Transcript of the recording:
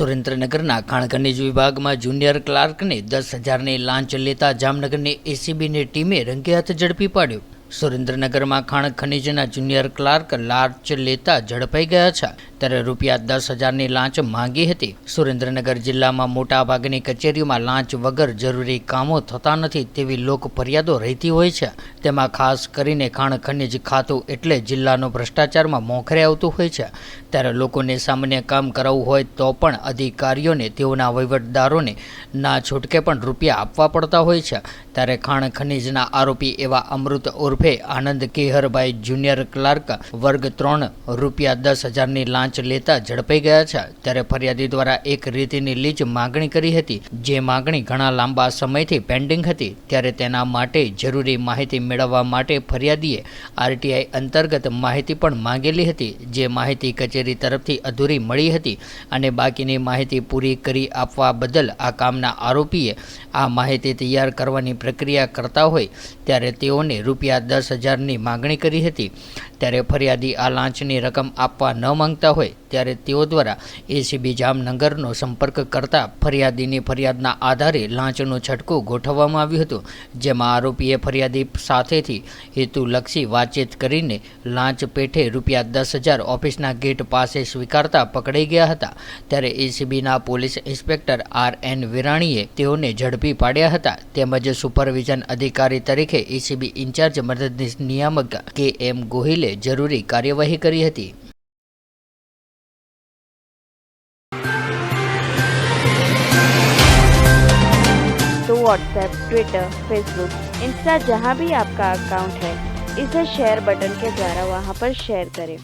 સુરેન્દ્રનગરના ખાણ ખનીજ વિભાગમાં જુનિયર ક્લાર્કને 10,000ની લાંચ લેતા જામનગરની એસીબીની ટીમે રંગે હાથ ઝડપી પાડ્યો। સુરેન્દ્રનગરમાં ખાણ ખનીજના જુનિયર ક્લાર્ક લાંચ લેતા ઝડપાઈ ગયા છે, ત્યારે રૂપિયા 10,000ની લાંચ માંગી હતી। સુરેન્દ્રનગર જિલ્લામાં મોટાભાગની કચેરીઓમાં લાંચ વગર જરૂરી કામો થતા નથી તેવી લોક ફરિયાદો રહેતી હોય છે। તેમાં ખાસ કરીને ખાણ ખનીજ ખાતું એટલે જિલ્લાનો ભ્રષ્ટાચારમાં મોખરે આવતું હોય છે। ત્યારે લોકોને સામાન્ય કામ કરાવવું હોય તો પણ અધિકારીઓને તેઓના વહીવટદારોને ના છૂટકે પણ રૂપિયા આપવા પડતા હોય છે। ત્યારે ખાણ ખનીજના આરોપી એવા અમૃત ઉર્ફે આનંદ કેહરભાઈ જુનિયર ક્લાર્ક વર્ગ 3 રૂપિયા 10,000ની લાંચ લેતા ઝડપાઈ ગયા છે। ત્યારે ફરિયાદી દ્વારા એક રીતિની લીજ માગણી કરી હતી, જે માગણી ઘણા લાંબા સમયથી પેન્ડિંગ હતી। ત્યારે તેના માટે જરૂરી માહિતી મેળવવા માટે ફરિયાદીએ આરટીઆઈ અંતર્ગત માહિતી પણ માંગેલી હતી, જે માહિતી કચેરી તરફથી અધૂરી મળી હતી અને બાકીની માહિતી પૂરી કરી આપવા બદલ આ કામના આરોપીએ આ માહિતી તૈયાર કરવાની પ્રક્રિયા કરતા હોય ત્યારે તેઓને રૂપિયા 10,000ની માગણી કરી હતી। ત્યારે ફરિયાદી આ લાંચની રકમ આપવા ન માંગતા હોય ત્યારે તેઓ દ્વારા એસીબી જામનગરનો સંપર્ક કરતા ફરિયાદીની ફરિયાદના આધારે લાંચનું છટકું ગોઠવવામાં આવ્યું હતું, જેમાં આરોપીએ ફરિયાદી સાથેથી હેતુલક્ષી વાતચીત કરીને લાંચ પેઠે રૂપિયા 10,000 ઓફિસના ગેટ પાસે સ્વીકારતા પકડાઈ ગયા હતા। ત્યારે એસીબીના પોલીસ ઇન્સ્પેક્ટર RN વિરાણીએ તેઓને ઝડપી પાડ્યા હતા, તેમજ સુપરવિઝન અધિકારી તરીકે એસીબી ઇન્ચાર્જ મદદનીશ નિયામક KM ગોહિલે જરૂરી કાર્યવાહી કરી હતી। तो व्हाट्सएप, ट्विटर, फेसबुक, इंस्टा जहाँ भी आपका अकाउंट है, इसे शेयर बटन के द्वारा वहाँ पर शेयर करें।